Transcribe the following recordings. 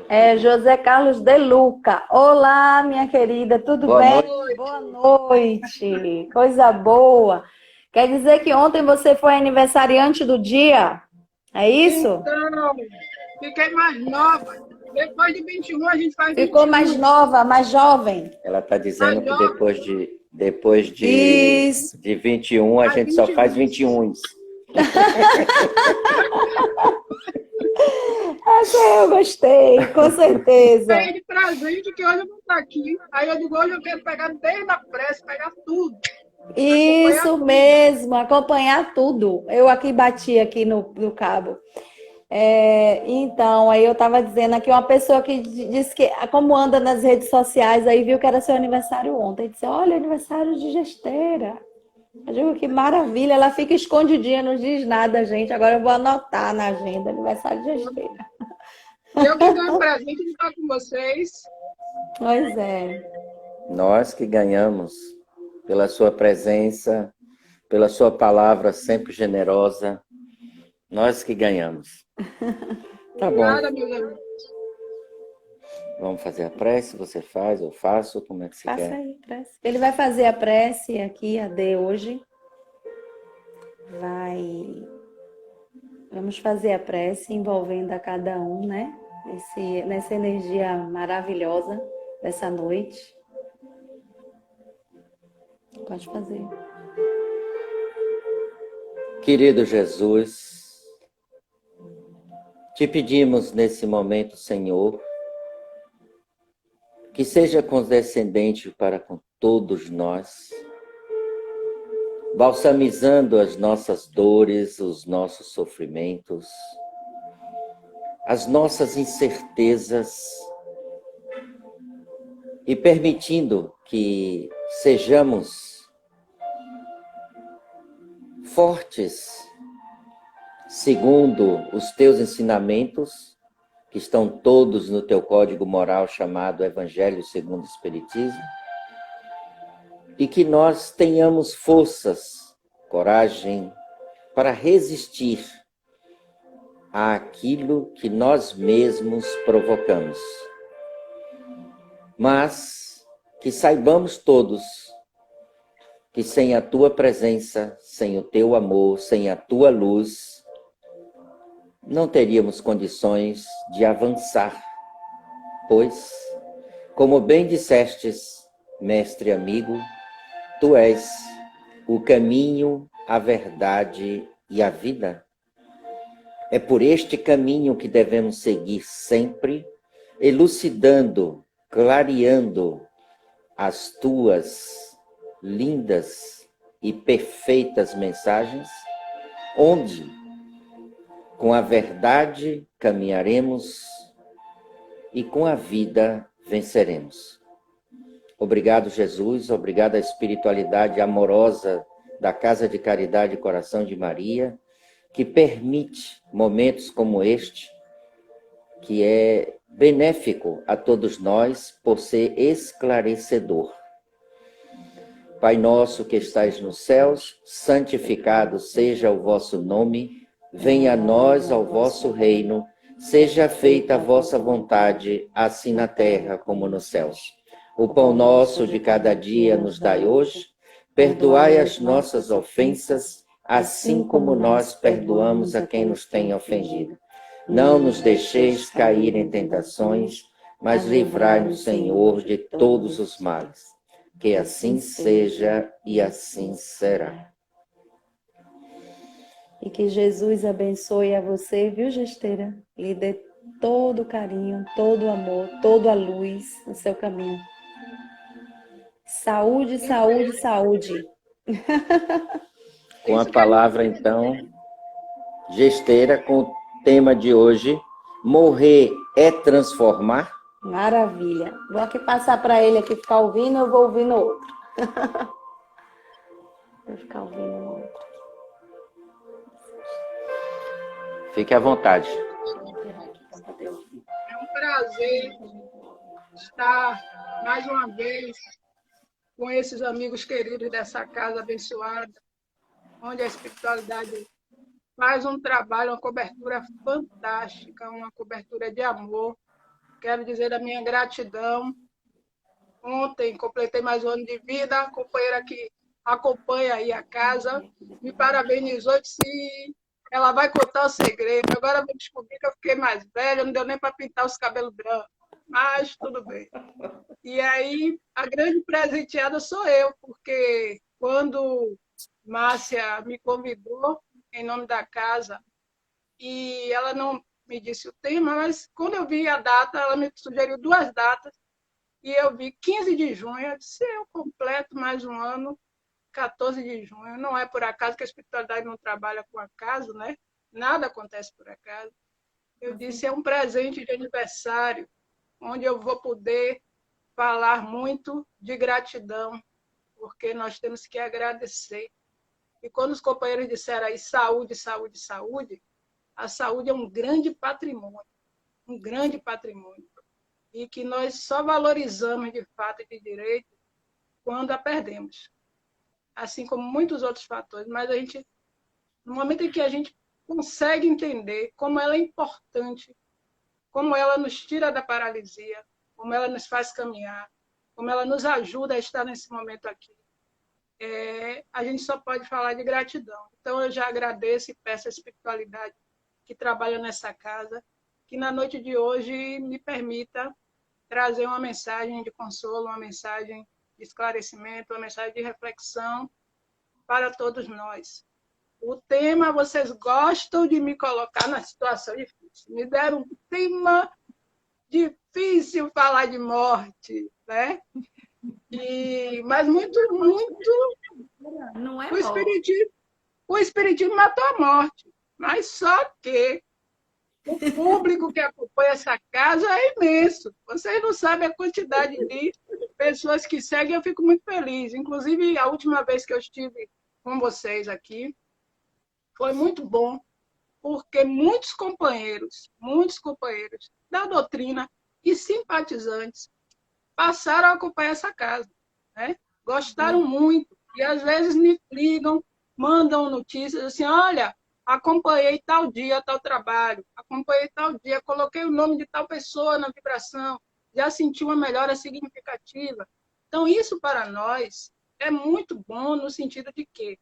É José Carlos de Luca. Olá, minha querida, tudo Boa bem? noite. Boa noite, coisa boa. Quer dizer que ontem você foi aniversariante do dia? É isso? Então, fiquei mais nova. Depois de 21, a gente faz Ficou mais 21. nova, mais jovem? Ela está Mais dizendo que jovem, Isso. de 21 a faz gente só faz 21. 21. Essa eu gostei, com certeza. Ganhei de presente que hoje eu não estou aqui. Aí eu digo, hoje eu quero pegar desde a pressa, pegar tudo. Acompanhar Isso tudo. mesmo, acompanhar tudo. Eu aqui bati aqui no cabo. Então, aí eu estava dizendo aqui, uma pessoa que disse que, como anda nas redes sociais, aí viu que era seu aniversário ontem. Disse, olha, aniversário de Gesteira. Eu digo, que maravilha, ela fica escondidinha, não diz nada, gente. Agora eu vou anotar na agenda, aniversário de Gesteira. Eu que ganho presente de estar com vocês. Pois é. Nós que ganhamos pela sua presença, pela sua palavra sempre generosa, nós que ganhamos. Tá bom, Obrigada, meus amigos. vamos fazer a prece, você faz, eu faço, como é que você Faça quer? aí, prece. Ele vai fazer a prece aqui, a D hoje. Vamos fazer a prece envolvendo a cada um, né? Nessa energia maravilhosa dessa noite. Pode fazer. Querido Jesus, te pedimos nesse momento, Senhor, que seja condescendente para com todos nós, balsamizando as nossas dores, os nossos sofrimentos, as nossas incertezas e permitindo que sejamos fortes segundo os teus ensinamentos, que estão todos no teu código moral chamado Evangelho segundo o Espiritismo, e que nós tenhamos forças, coragem para resistir àquilo que nós mesmos provocamos. Mas que saibamos todos que sem a tua presença, sem o teu amor, sem a tua luz, não teríamos condições de avançar, pois, como bem dissestes, mestre amigo, tu és o caminho, a verdade e a vida. É por este caminho que devemos seguir sempre, elucidando, clareando as tuas lindas e perfeitas mensagens, onde, com a verdade, caminharemos e com a vida venceremos. Obrigado, Jesus. Obrigado à espiritualidade amorosa da Casa de Caridade e Coração de Maria, que permite momentos como este, que é benéfico a todos nós por ser esclarecedor. Pai nosso que estais nos céus, santificado seja o vosso nome, venha a nós ao vosso reino, seja feita a vossa vontade, assim na terra como nos céus. O pão nosso de cada dia nos dai hoje, perdoai as nossas ofensas, assim como nós perdoamos a quem nos tem ofendido. Não nos deixeis cair em tentações, mas livrai-nos, Senhor, de todos os males. Que assim seja e assim será. E que Jesus abençoe a você, viu, Gesteira? Lhe dê todo o carinho, todo o amor, toda a luz no seu caminho. Saúde, saúde, saúde. Com a palavra, então, Gesteira, com o tema de hoje, morrer é transformar? Maravilha. Vou aqui passar para ele aqui ficar ouvindo, eu vou ouvir no outro. Vou ficar ouvindo no outro. Fique à vontade. É um prazer estar mais uma vez com esses amigos queridos dessa casa abençoada, onde a espiritualidade faz um trabalho, uma cobertura fantástica, uma cobertura de amor, Quero dizer a minha gratidão. Ontem completei mais um ano de vida. A companheira que acompanha aí a casa me parabenizou, disse ela vai contar o segredo. Agora eu vou descobrir que eu fiquei mais velha, não deu nem para pintar os cabelos brancos. Mas tudo bem. E aí, a grande presenteada sou eu, porque quando Márcia me convidou em nome da casa, e ela não me disse o tema, mas quando eu vi a data, ela me sugeriu duas datas, e eu vi 15 de junho, eu disse, eu completo mais um ano, 14 de junho. Não é por acaso que a espiritualidade não trabalha com acaso, né? Nada acontece por acaso. Eu disse, é um presente de aniversário, onde eu vou poder falar muito de gratidão, porque nós temos que agradecer. E quando os companheiros disseram aí saúde, saúde, saúde, a saúde é um grande patrimônio, e que nós só valorizamos de fato e de direito quando a perdemos, assim como muitos outros fatores, mas a gente, no momento em que a gente consegue entender como ela é importante, como ela nos tira da paralisia, como ela nos faz caminhar, como ela nos ajuda a estar nesse momento aqui, a gente só pode falar de gratidão. Então, eu já agradeço e peço a espiritualidade que trabalha nessa casa, que na noite de hoje me permita trazer uma mensagem de consolo, uma mensagem de esclarecimento, uma mensagem de reflexão para todos nós. O tema, vocês gostam de me colocar na situação difícil. Me deram um tema difícil falar de morte, né? Mas muito, muito. Não é O morte. espiritismo, o espiritismo matou a morte. Mas só que o público que acompanha essa casa é imenso. Vocês não sabem a quantidade de pessoas que seguem, eu fico muito feliz. Inclusive, a última vez que eu estive com vocês aqui, foi muito bom, porque muitos companheiros da doutrina e simpatizantes passaram a acompanhar essa casa, né? Gostaram muito. E às vezes me ligam, mandam notícias assim, olha, acompanhei tal dia, tal trabalho, acompanhei tal dia, coloquei o nome de tal pessoa na vibração, já senti uma melhora significativa. Então, isso para nós é muito bom no sentido de que,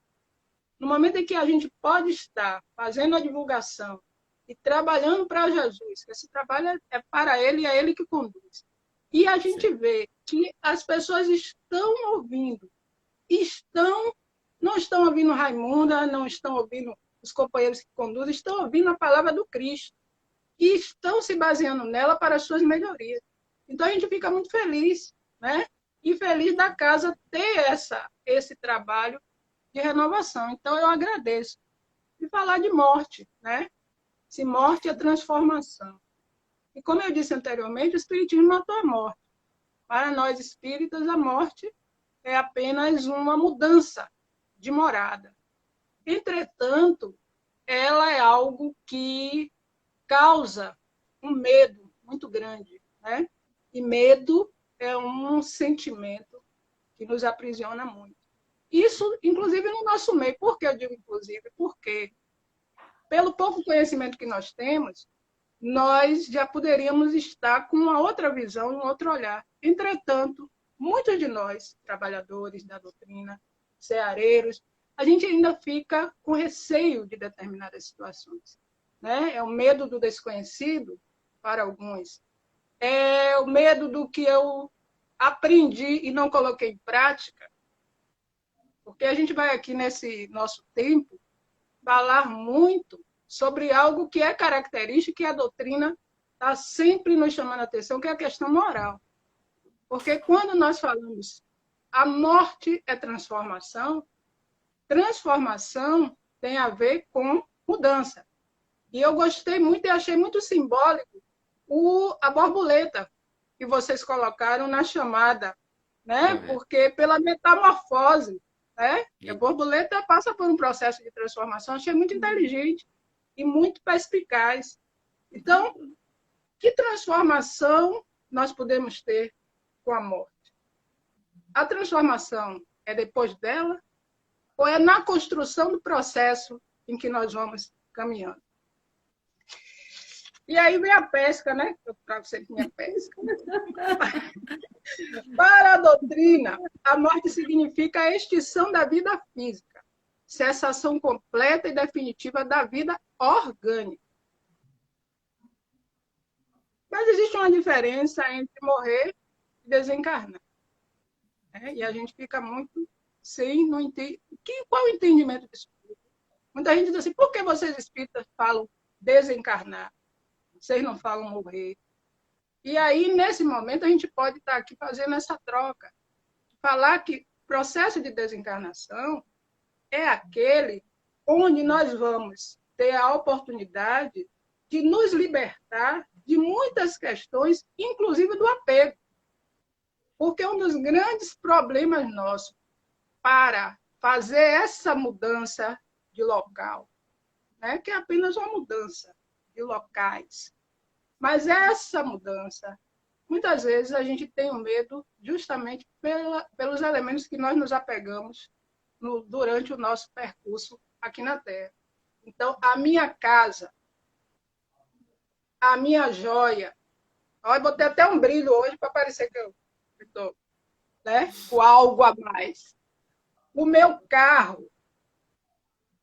no momento em que a gente pode estar fazendo a divulgação e trabalhando para Jesus, que esse trabalho é para Ele e é Ele que conduz. E a gente vê que as pessoas estão ouvindo, não estão ouvindo Raimunda, não estão ouvindo os companheiros que conduzem, estão ouvindo a palavra do Cristo e estão se baseando nela para as suas melhorias. Então a gente fica muito feliz, né? E feliz da casa ter esse trabalho de renovação. Então eu agradeço. E falar de morte, né? Se morte é transformação. E como eu disse anteriormente, o espiritismo matou a morte. Para nós espíritas, a morte é apenas uma mudança de morada. Entretanto, ela é algo que causa um medo muito grande, né? E medo é um sentimento que nos aprisiona muito. Isso, inclusive, no nosso meio. Por que eu digo inclusive? Porque, pelo pouco conhecimento que nós temos, nós já poderíamos estar com uma outra visão, um outro olhar. Entretanto, muitos de nós, trabalhadores da doutrina, ceareiros, a gente ainda fica com receio de determinadas situações, né? É o medo do desconhecido, para alguns. É o medo do que eu aprendi e não coloquei em prática. Porque a gente vai aqui nesse nosso tempo falar muito sobre algo que é característico e a doutrina está sempre nos chamando a atenção, que é a questão moral. Porque quando nós falamos a morte é transformação, transformação tem a ver com mudança. E eu gostei muito e achei muito simbólico a borboleta que vocês colocaram na chamada, né? Porque pela metamorfose, né? E a borboleta passa por um processo de transformação, achei muito inteligente e muito perspicaz. Então, que transformação nós podemos ter com a morte? A transformação é depois dela ou é na construção do processo em que nós vamos caminhando? E aí vem a pesca, né? Eu trago sempre minha pesca. Para a doutrina, a morte significa a extinção da vida física, cessação completa e definitiva da vida orgânica. Mas existe uma diferença entre morrer e desencarnar, né? E a gente fica muito sem não entender. Qual é o entendimento disso? Muita gente diz assim, por que vocês espíritas falam desencarnar? Vocês não falam morrer? E aí, nesse momento, a gente pode estar aqui fazendo essa troca. Falar que o processo de desencarnação é aquele onde nós vamos ter a oportunidade de nos libertar de muitas questões, inclusive do apego. Porque um dos grandes problemas nossos para fazer essa mudança de local, né, que é apenas uma mudança de locais, mas essa mudança, muitas vezes a gente tem o medo justamente pelos elementos que nós nos apegamos durante o nosso percurso aqui na Terra. Então, a minha casa, a minha joia, olha, botei até um brilho hoje para parecer que eu estou, né, com algo a mais. O meu carro,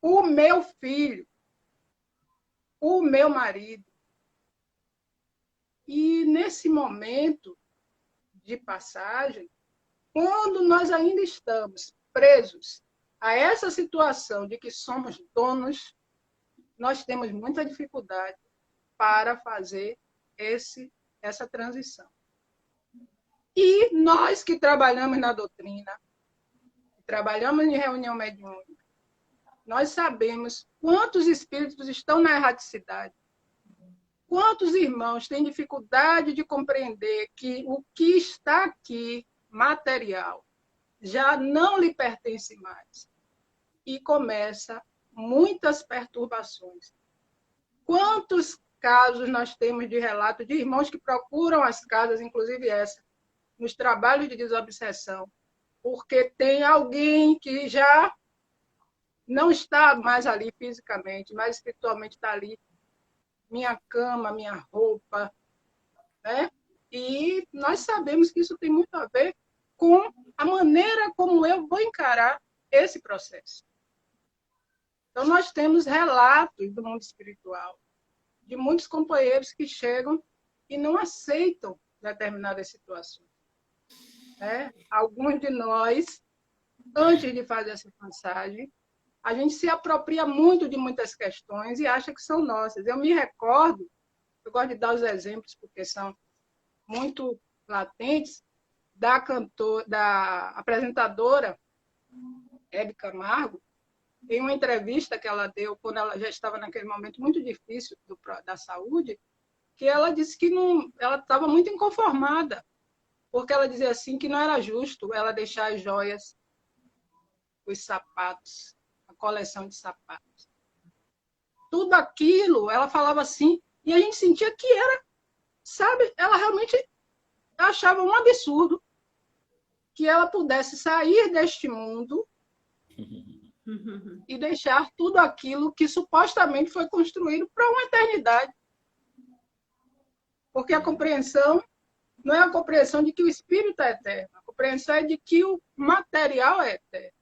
o meu filho, o meu marido. E nesse momento de passagem, quando nós ainda estamos presos a essa situação de que somos donos, nós temos muita dificuldade para fazer essa transição. E nós que trabalhamos na doutrina, trabalhamos em reunião mediúnica, nós sabemos quantos espíritos estão na erraticidade, quantos irmãos têm dificuldade de compreender que o que está aqui, material, já não lhe pertence mais. E começa muitas perturbações. Quantos casos nós temos de relato de irmãos que procuram as casas, inclusive essa, nos trabalhos de desobsessão, porque tem alguém que já não está mais ali fisicamente, mas espiritualmente está ali. Minha cama, minha roupa, né? E nós sabemos que isso tem muito a ver com a maneira como eu vou encarar esse processo. Então, nós temos relatos do mundo espiritual, de muitos companheiros que chegam e não aceitam determinadas situações, né? Alguns de nós, antes de fazer essa passagem, a gente se apropria muito de muitas questões e acha que são nossas. Eu me recordo, eu gosto de dar os exemplos porque são muito latentes, da apresentadora Hebe Camargo, em uma entrevista que ela deu quando ela já estava naquele momento muito difícil da saúde, que ela disse que ela estava muito inconformada, porque ela dizia assim que não era justo ela deixar as joias, os sapatos, a coleção de sapatos. Tudo aquilo, ela falava assim, e a gente sentia que era, sabe, ela realmente achava um absurdo que ela pudesse sair deste mundo e deixar tudo aquilo que supostamente foi construído para uma eternidade. Porque a compreensão não é a compreensão de que o espírito é eterno, a compreensão é de que o material é eterno.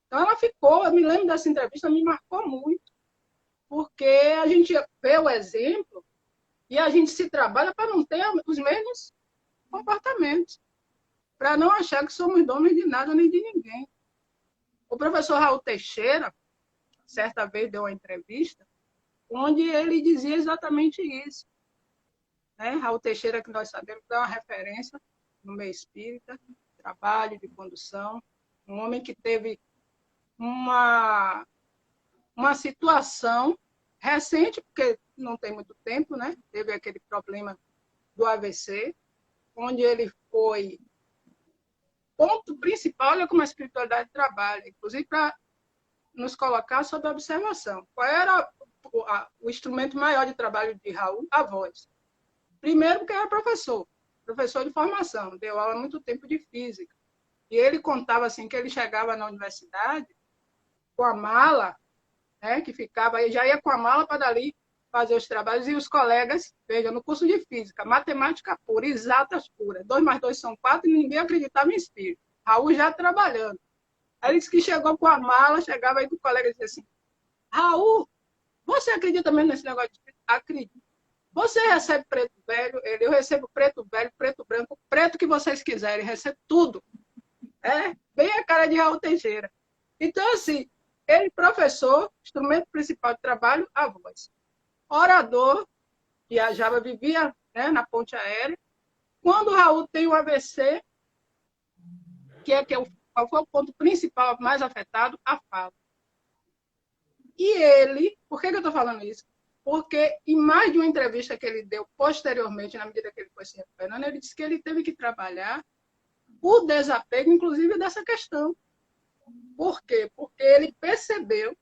Então ela ficou, eu me lembro dessa entrevista, me marcou muito, porque a gente vê o exemplo e a gente se trabalha para não ter os mesmos comportamentos, para não achar que somos donos de nada nem de ninguém. O professor Raul Teixeira, certa vez, deu uma entrevista, onde ele dizia exatamente isso. Né? Raul Teixeira, que nós sabemos que é uma referência no meio espírita, trabalho, de condução, um homem que teve uma situação recente, porque não tem muito tempo, né? Teve aquele problema do AVC, onde ele foi ponto principal, olha como a espiritualidade trabalha, inclusive para nos colocar sob observação. Qual era o instrumento maior de trabalho de Raul? A voz. Primeiro, porque era professor de formação, deu aula há muito tempo de física. E ele contava assim que ele chegava na universidade com a mala, né, que ficava aí, já ia com a mala para dali, fazer os trabalhos, e os colegas, veja, no curso de física, matemática pura, exatas puras, 2 mais 2 são 4, e ninguém acreditava em espírito. Raul já trabalhando. Aí ele disse que chegou com a mala, chegava aí com o colega e dizia assim, Raul, você acredita mesmo nesse negócio de espírito? Acredito. Você recebe preto velho? Eu recebo preto velho, preto branco, preto que vocês quiserem, recebo tudo. É, bem a cara de Raul Teixeira. Então, assim, ele, professor, instrumento principal de trabalho, a voz. Orador, viajava, vivia, né, na ponte aérea. Quando o Raul tem um AVC, qual foi o ponto principal mais afetado? A fala. E ele, por que eu estou falando isso? Porque em mais de uma entrevista que ele deu posteriormente, na medida que ele foi se recuperando, ele disse que ele teve que trabalhar o desapego, inclusive, dessa questão. Por quê? Porque ele percebeu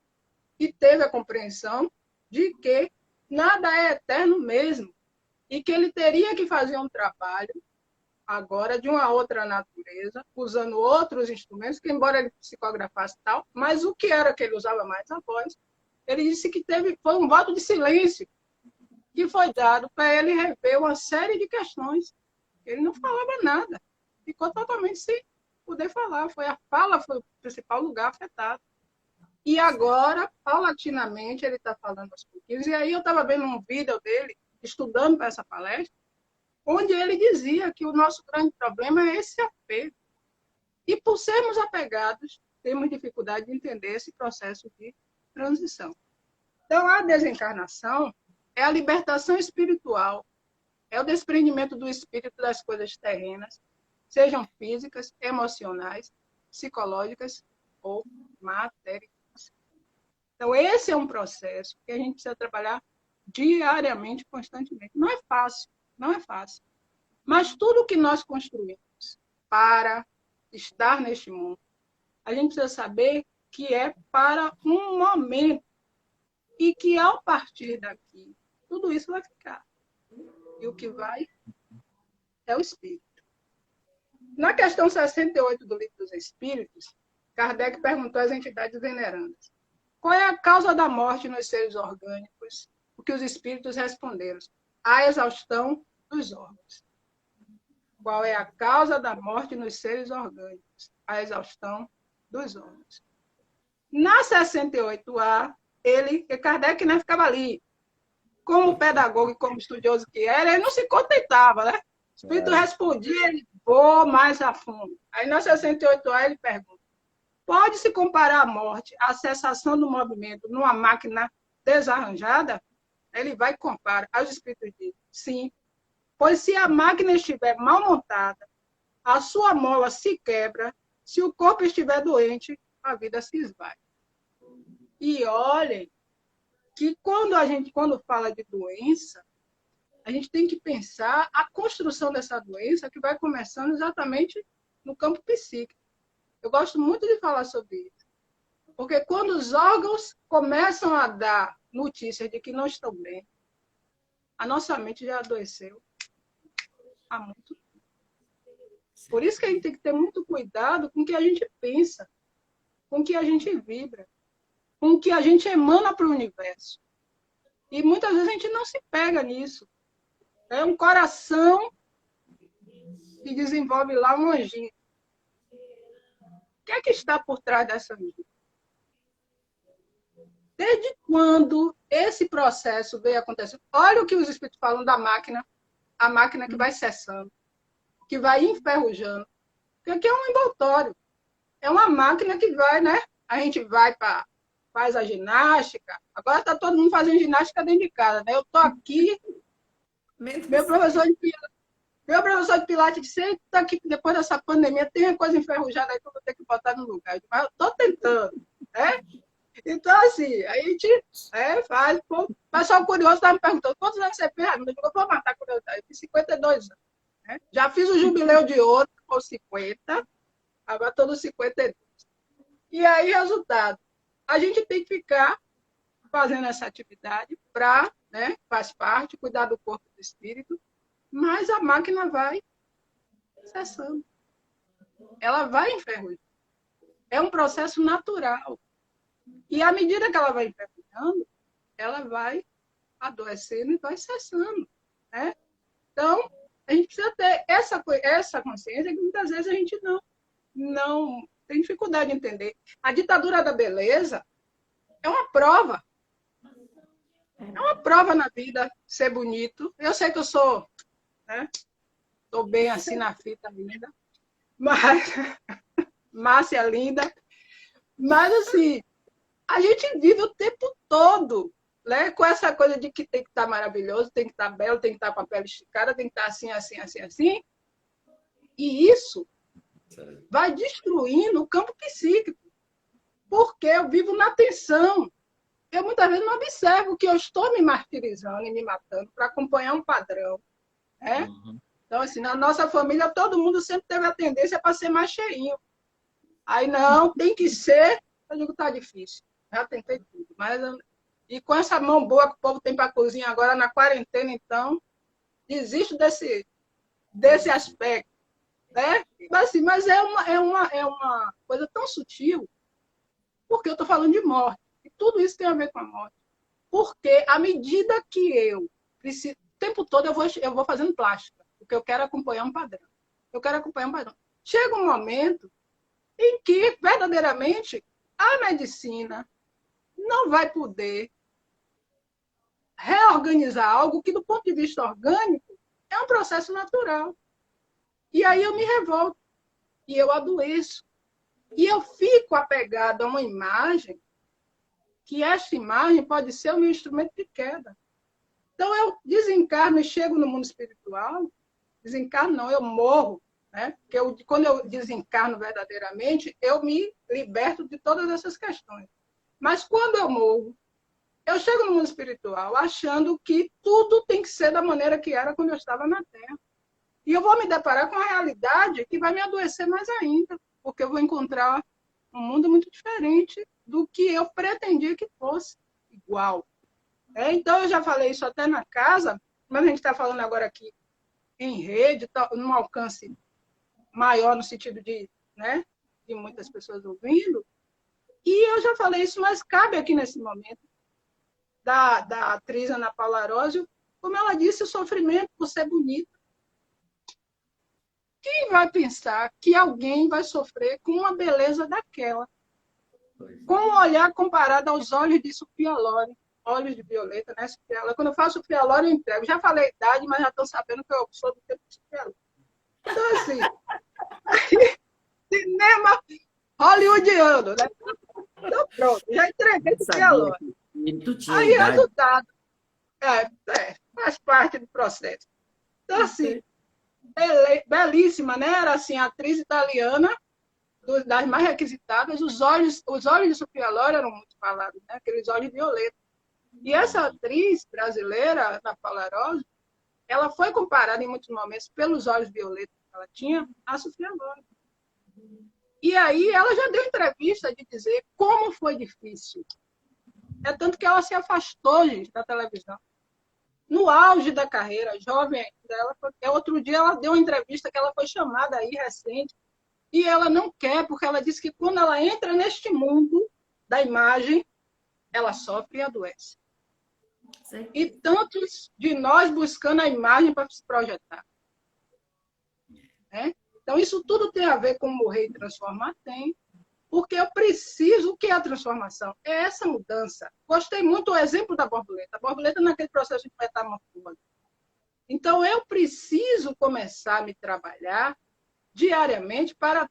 e teve a compreensão de que nada é eterno mesmo e que ele teria que fazer um trabalho agora de uma outra natureza, usando outros instrumentos, que embora ele psicografasse tal, mas o que era que ele usava mais? A voz. Ele disse que foi um voto de silêncio que foi dado para ele rever uma série de questões. Ele não falava nada. Ficou totalmente sem poder falar. A fala foi o principal lugar afetado. E agora, paulatinamente, ele está falando aos pouquinhos. E aí eu estava vendo um vídeo dele, estudando para essa palestra, onde ele dizia que o nosso grande problema é esse apego. E por sermos apegados, temos dificuldade de entender esse processo de transição. Então, a desencarnação é a libertação espiritual, é o desprendimento do espírito das coisas terrenas, sejam físicas, emocionais, psicológicas ou matéricas. Então, esse é um processo que a gente precisa trabalhar diariamente, constantemente. Não é fácil, não é fácil. Mas tudo que nós construímos para estar neste mundo, a gente precisa saber que é para um momento e que, ao partir daqui, tudo isso vai ficar. E o que vai é o espírito. Na questão 68 do Livro dos Espíritos, Kardec perguntou às entidades venerandas: qual é a causa da morte nos seres orgânicos? O que os espíritos responderam: a exaustão dos órgãos. Qual é a causa da morte nos seres orgânicos? A exaustão dos órgãos. Na 68A, Kardec, né, ficava ali, como pedagogo e como estudioso que era, ele não se contentava, né? O espírito respondia, ele vou mais a fundo. Aí na 68A ele pergunta: pode-se comparar a morte, a cessação do movimento, numa máquina desarranjada? Ele vai e compara. Aí os espíritos dizem: sim, pois se a máquina estiver mal montada, a sua mola se quebra, se o corpo estiver doente, a vida se esvai. E olhem que quando fala de doença, a gente tem que pensar a construção dessa doença que vai começando exatamente no campo psíquico. Eu gosto muito de falar sobre isso. Porque quando os órgãos começam a dar notícias de que não estão bem, a nossa mente já adoeceu há muito tempo. Por isso que a gente tem que ter muito cuidado com o que a gente pensa, com o que a gente vibra, com o que a gente emana para o universo. E muitas vezes a gente não se pega nisso. É um coração que desenvolve lá um anjinho. O que é que está por trás dessa anjinha? Desde quando esse processo veio acontecendo? Olha o que os espíritos falam da máquina, a máquina que vai cessando, que vai enferrujando. Porque aqui é um envoltório. É uma máquina que vai, né? A gente vai para faz a ginástica. Agora está todo mundo fazendo ginástica dentro de casa, né? Eu estou aqui, meu professor de Pilates disse: eita, que depois dessa pandemia tem uma coisa enferrujada aí que eu vou ter que botar no lugar. Mas eu estou tentando, né? Então, assim, a gente faz. Pô, o pessoal curioso estava me perguntando: quantos anos você fez? Eu vou matar a curiosidade. Eu fiz 52 anos. Né? Já fiz o jubileu de ouro com 50, agora estou no 52. E aí, resultado: a gente tem que ficar fazendo essa atividade para, né, faz parte, cuidar do corpo e do espírito, mas a máquina vai cessando. Ela vai enferrujando. É um processo natural. E à medida que ela vai enferrujando, ela vai adoecendo e vai cessando, né? Então, a gente precisa ter essa consciência que muitas vezes a gente não tem dificuldade de entender. A ditadura da beleza é uma prova. É uma prova na vida ser bonito. Eu sei que eu sou, né? Estou bem assim na fita ainda. Mas, Márcia linda. Mas, assim, a gente vive o tempo todo, né? Com essa coisa de que tem que estar maravilhoso, tem que estar belo, tem que estar com a pele esticada, tem que estar assim, assim, assim, assim. E isso vai destruindo o campo psíquico, porque eu vivo na tensão. Eu muitas vezes não observo que eu estou me martirizando e me matando para acompanhar um padrão, né? Uhum. Então, assim, na nossa família, todo mundo sempre teve a tendência para ser mais cheinho. Aí, não, tem que ser. Eu digo, tá difícil. Já tentei tudo. E com essa mão boa que o povo tem para a cozinha agora, na quarentena, então, desisto desse aspecto, né? Mas é uma coisa tão sutil, porque eu estou falando de morte. E tudo isso tem a ver com a morte. Porque à medida que eu preciso, o tempo todo eu vou fazendo plástica, porque eu quero acompanhar um padrão. Eu quero acompanhar um padrão. Chega um momento em que, verdadeiramente, a medicina não vai poder reorganizar algo que, do ponto de vista orgânico, é um processo natural. E aí eu me revolto, e eu adoeço. E eu fico apegada a uma imagem, que esta imagem pode ser o meu instrumento de queda. Então, eu desencarno e chego no mundo espiritual, desencarno não, eu morro, né? Porque quando eu desencarno verdadeiramente, eu me liberto de todas essas questões. Mas quando eu morro, eu chego no mundo espiritual achando que tudo tem que ser da maneira que era quando eu estava na Terra. E eu vou me deparar com a realidade que vai me adoecer mais ainda, porque eu vou encontrar um mundo muito diferente do que eu pretendia que fosse igual. Então, eu já falei isso até na casa, mas a gente está falando agora aqui em rede, num alcance maior no sentido de, né, de muitas pessoas ouvindo. E eu já falei isso, mas cabe aqui nesse momento da atriz Ana Paula Arósio, como ela disse, o sofrimento por ser bonita. Quem vai pensar que alguém vai sofrer com uma beleza daquela? Com um olhar comparado aos olhos de Sofia Loren, olhos de Violeta, né, Sofia Loren? Quando eu faço Sofia Loren, eu entrego. Já falei a idade, mas já estão sabendo que eu sou do tempo de Sofia Loren. Então, assim, cinema hollywoodiano, né? Então, pronto, já entreguei Sofia Loren. Aí, resultado. Faz parte do processo. Então, assim, belíssima, né? Era assim, atriz italiana, das mais requisitadas. Os olhos de Sofia Loren eram muito falados, né? Aqueles olhos violetas. E essa atriz brasileira, Ana Paula Arósio, ela foi comparada em muitos momentos, pelos olhos violetas que ela tinha, a Sofia Loren. E aí ela já deu entrevista de dizer como foi difícil. É tanto que ela se afastou, gente, da televisão. No auge da carreira, jovem ainda, outro dia ela deu uma entrevista que ela foi chamada aí recente, e ela não quer, porque ela disse que quando ela entra neste mundo da imagem, ela sofre e adoece. Sim. E tantos de nós buscando a imagem para se projetar. Né? Então, isso tudo tem a ver com morrer e transformar? Tem. Porque eu preciso, o que é a transformação? É essa mudança. Gostei muito do exemplo da borboleta. A borboleta naquele processo de metamorfose. Então, eu preciso começar a me trabalhar diariamente para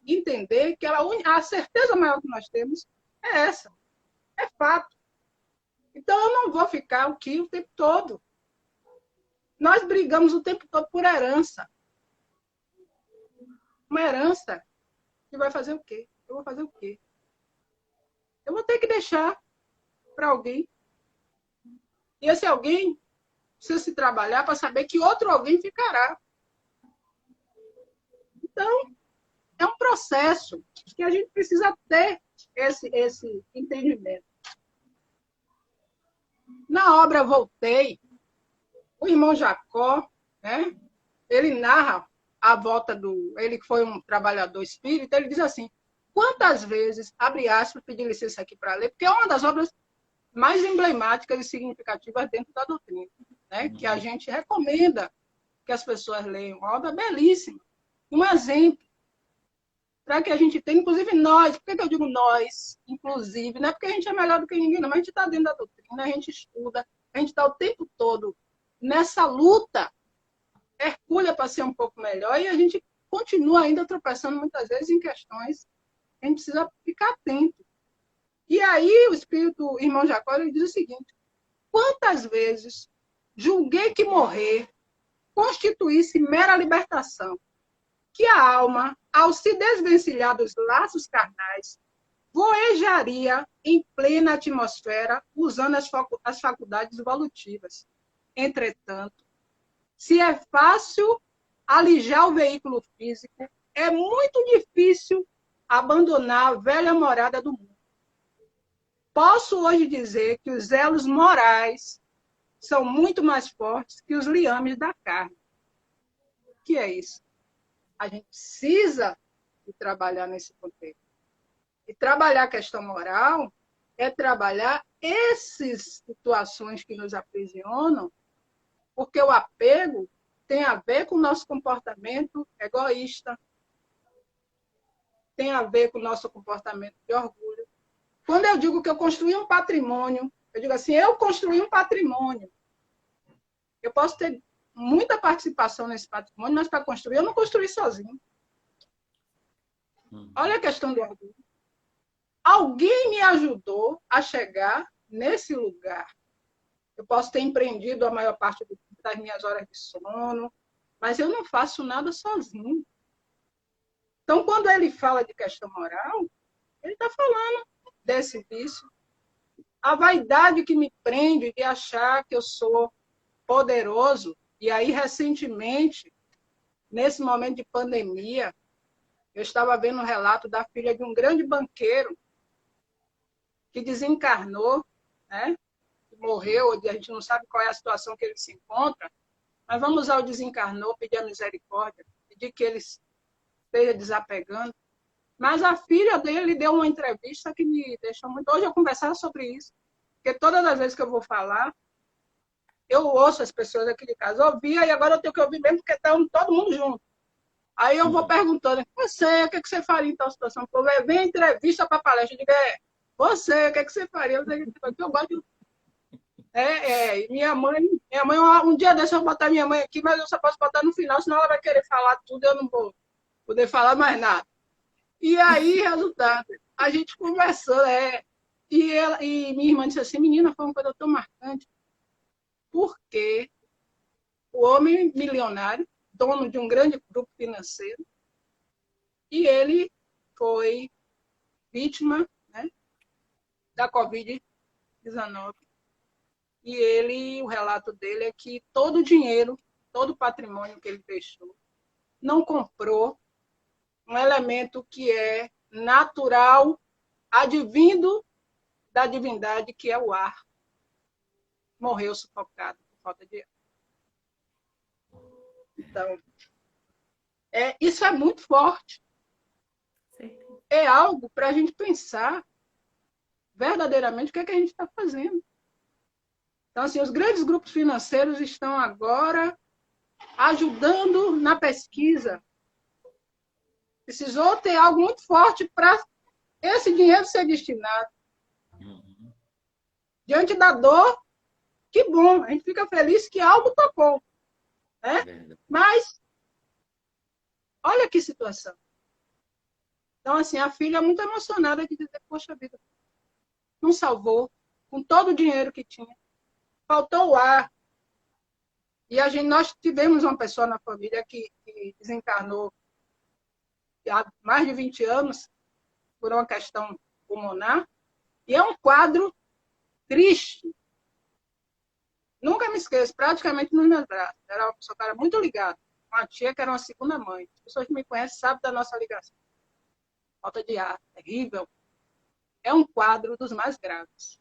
entender que a certeza maior que nós temos é essa. É fato. Então, eu não vou ficar aqui o tempo todo. Nós brigamos o tempo todo por herança. Uma herança que vai fazer o quê? Eu vou fazer o quê? Eu vou ter que deixar para alguém. E esse alguém precisa se trabalhar para saber que outro alguém ficará. Então, é um processo que a gente precisa ter esse entendimento. Na obra Voltei, o irmão Jacó, né, ele narra a volta ele foi um trabalhador espírita, ele diz assim, quantas vezes, abre aspas, pedir licença aqui para ler, porque é uma das obras mais emblemáticas e significativas dentro da doutrina, né? Que a gente recomenda que as pessoas leiam. Uma obra belíssima. Um exemplo para que a gente tenha, inclusive nós. Por que eu digo nós, inclusive? Não é porque a gente é melhor do que ninguém, não, mas a gente está dentro da doutrina, a gente estuda, a gente está o tempo todo nessa luta hercúlea para ser um pouco melhor, e a gente continua ainda tropeçando muitas vezes em questões que a gente precisa ficar atento. E aí o Espírito, o irmão Jacó, ele diz o seguinte: quantas vezes julguei que morrer constituísse mera libertação, que a alma, ao se desvencilhar dos laços carnais, voejaria em plena atmosfera, usando as faculdades evolutivas. Entretanto, se é fácil alijar o veículo físico, é muito difícil abandonar a velha morada do mundo. Posso hoje dizer que os elos morais são muito mais fortes que os liames da carne. O que é isso? A gente precisa de trabalhar nesse contexto. E trabalhar a questão moral é trabalhar essas situações que nos aprisionam, porque o apego tem a ver com o nosso comportamento egoísta, tem a ver com o nosso comportamento de orgulho. Quando eu digo que eu construí um patrimônio, eu digo assim, eu construí um patrimônio. Eu posso ter muita participação nesse patrimônio, mas para construir, eu não construí sozinho. Olha a questão do orgulho. Alguém me ajudou a chegar nesse lugar. Eu posso ter empreendido a maior parte das minhas horas de sono, mas eu não faço nada sozinho. Então, quando ele fala de questão moral, ele está falando desse vício. A vaidade que me prende de achar que eu sou poderoso. E aí, recentemente, nesse momento de pandemia, eu estava vendo um relato da filha de um grande banqueiro que desencarnou, né? Morreu, a gente não sabe qual é a situação que ele se encontra, mas vamos usar o desencarnou, pedir a misericórdia, pedir que ele esteja desapegando. Mas a filha dele deu uma entrevista que me deixou muito... Hoje eu conversava sobre isso, porque todas as vezes que eu vou falar, eu ouço as pessoas aqui de casa, ouvia, e agora eu tenho que ouvir mesmo, porque está todo mundo junto. Aí eu vou perguntando, você, o que você faria em tal situação? Vem entrevista para palestra, eu digo, você, o que você faria? Eu gosto de... minha mãe, um dia desse eu vou botar minha mãe aqui, mas eu só posso botar no final, senão ela vai querer falar tudo, eu não vou poder falar mais nada. E aí, resultado, a gente conversou, e minha irmã disse assim, menina, foi uma coisa tão marcante, porque o homem milionário, dono de um grande grupo financeiro, e ele foi vítima, né, da Covid-19. E o relato dele é que todo o dinheiro, todo o patrimônio que ele deixou, não comprou um elemento que é natural, advindo da divindade, que é o ar. Morreu sufocado por falta de ar. Então, isso é muito forte. É algo para a gente pensar verdadeiramente o que é que a gente está fazendo. Então, assim, os grandes grupos financeiros estão agora ajudando na pesquisa. Precisou ter algo muito forte para esse dinheiro ser destinado. Diante da dor, que bom, a gente fica feliz que algo tocou. Né? Mas, olha que situação. Então, assim, a filha é muito emocionada de dizer, poxa vida, não salvou, com todo o dinheiro que tinha. Faltou o ar. E nós tivemos uma pessoa na família que desencarnou há mais de 20 anos por uma questão pulmonar. E é um quadro triste. Nunca me esqueço, praticamente nos meus braços. Era uma pessoa que era muito ligada. Uma tia que era uma segunda mãe. As pessoas que me conhecem sabem da nossa ligação. Falta de ar, terrível. É um quadro dos mais graves.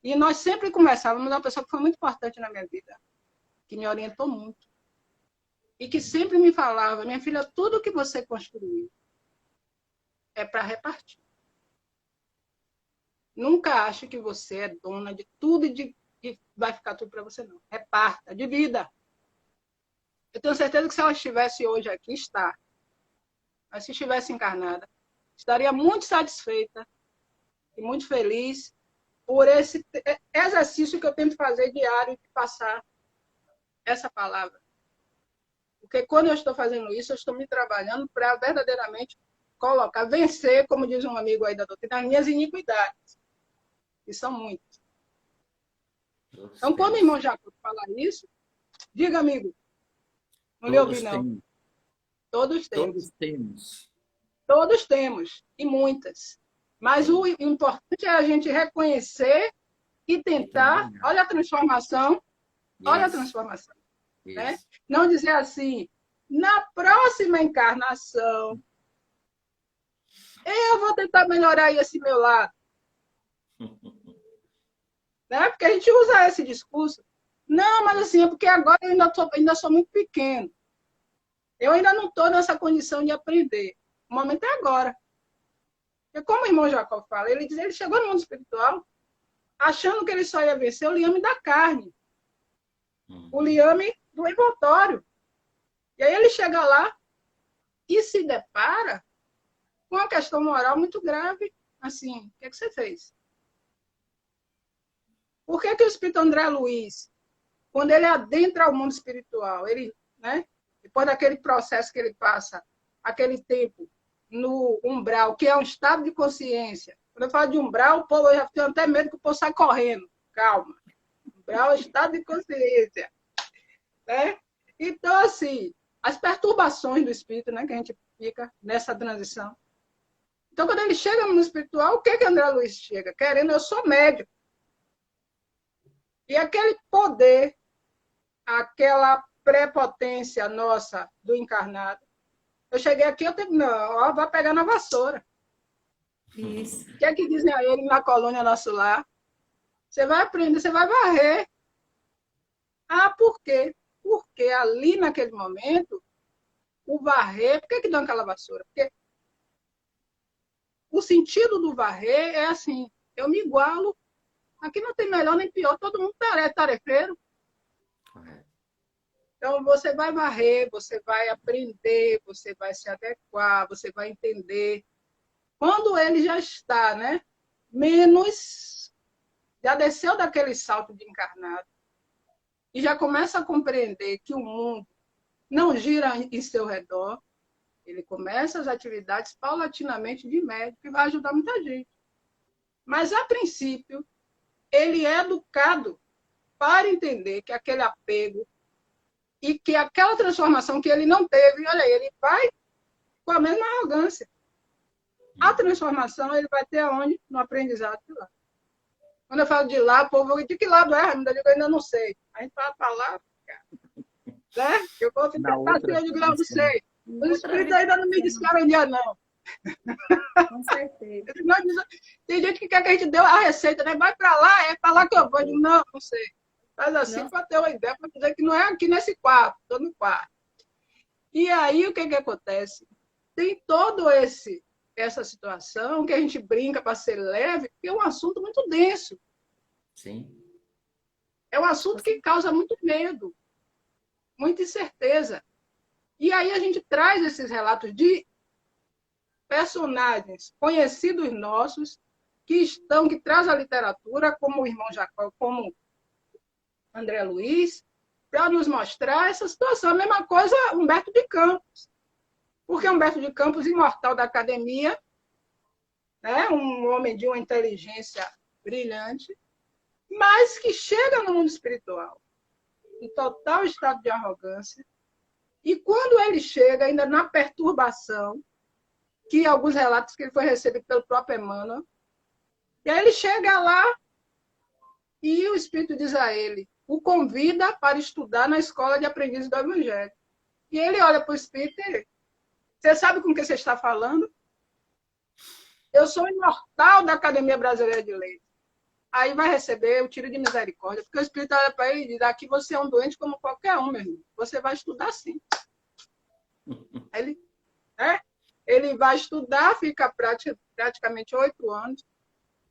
E nós sempre conversávamos, uma pessoa que foi muito importante na minha vida, que me orientou muito. E que sempre me falava, minha filha, tudo que você construiu é para repartir. Nunca ache que você é dona de tudo e vai ficar tudo para você, não. Reparta, divida. Eu tenho certeza que se ela estivesse hoje aqui, está. Mas se estivesse encarnada, estaria muito satisfeita e muito feliz por esse exercício que eu tento fazer diário de passar essa palavra. Porque quando eu estou fazendo isso, eu estou me trabalhando para verdadeiramente colocar, vencer, como diz um amigo aí da doutrina, as minhas iniquidades, que são muitas. Então, quando o irmão Jacob falar isso, diga, amigo, não lhe ouvi, não. Todos temos. Todos temos. Todos temos, e muitas. Mas o importante é a gente reconhecer e tentar. Olha a transformação. Olha a transformação. Né? Não dizer assim, na próxima encarnação, eu vou tentar melhorar esse meu lado. Né? Porque a gente usa esse discurso. Não, mas assim, é porque agora eu ainda sou muito pequeno. Eu ainda não estou nessa condição de aprender. O momento é agora. Porque como o irmão Jacó fala, ele chegou no mundo espiritual achando que ele só ia vencer o liame da carne. O liame do envoltório. E aí ele chega lá e se depara com uma questão moral muito grave. Assim, o que é que você fez? Por que o Espírito André Luiz, quando ele adentra o mundo espiritual, ele, né, depois daquele processo que ele passa, aquele tempo no umbral, que é um estado de consciência. Quando eu falo de umbral, o povo, eu já tenho até medo que o povo saia correndo. Calma. Umbral é um estado de consciência. Né? Então, assim, as perturbações do espírito, né, que a gente fica nessa transição. Então, quando ele chega no mundo espiritual, o que André Luiz chega? Querendo, eu sou médico. E aquele poder, aquela prepotência nossa do encarnado, eu cheguei aqui, eu tenho, não, ó, vai pegar na vassoura. Isso. O que é que dizem a ele na colônia Nosso Lar? Você vai aprender, você vai varrer. Ah, por quê? Porque ali, naquele momento, o varrer... Por que dão aquela vassoura? Porque o sentido do varrer é assim, eu me igualo, aqui não tem melhor nem pior, todo mundo é tarefeiro. Então, você vai varrer, você vai aprender, você vai se adequar, você vai entender. Quando ele já está, né, menos, já desceu daquele salto de encarnado e já começa a compreender que o mundo não gira em seu redor, ele começa as atividades paulatinamente de médico e vai ajudar muita gente. Mas, a princípio, ele é educado para entender que aquele apego e que aquela transformação que ele não teve, olha aí, ele vai com a mesma arrogância. A transformação ele vai ter aonde? No aprendizado de lá. Quando eu falo de lá, o povo, de que lado é, Ramiro? Eu ainda não sei. A gente fala para lá, cara. Né? Eu vou ficar assim, eu digo, não sei. Os espíritos ainda não me disseram ainda, não. Com certeza. Tem gente que quer que a gente dê a receita, né? Vai para lá, é para lá que eu vou. Eu digo, não, não sei. Faz assim para ter uma ideia, para dizer que não é aqui nesse quarto, estou no quarto. E aí, o que acontece? Tem todo essa situação que a gente brinca para ser leve, porque é um assunto muito denso. Sim. É um assunto que causa muito medo, muita incerteza. E aí a gente traz esses relatos de personagens conhecidos nossos, que traz a literatura, como o irmão Jacó, como André Luiz, para nos mostrar essa situação. A mesma coisa Humberto de Campos. Porque Humberto de Campos, imortal da academia, né, um homem de uma inteligência brilhante, mas que chega no mundo espiritual em total estado de arrogância. E quando ele chega, ainda na perturbação, que alguns relatos que ele foi recebido pelo próprio Emmanuel, e aí ele chega lá e o Espírito diz a ele, o convida para estudar na escola de aprendizes do Evangelho. E ele olha para o Espírito e você sabe com o que você está falando? Eu sou imortal da Academia Brasileira de Letras. Aí vai receber o tiro de misericórdia, porque o Espírito olha para ele e diz, aqui você é um doente como qualquer um, meu irmão. Você vai estudar sim. Ele vai estudar, fica praticamente 8 anos,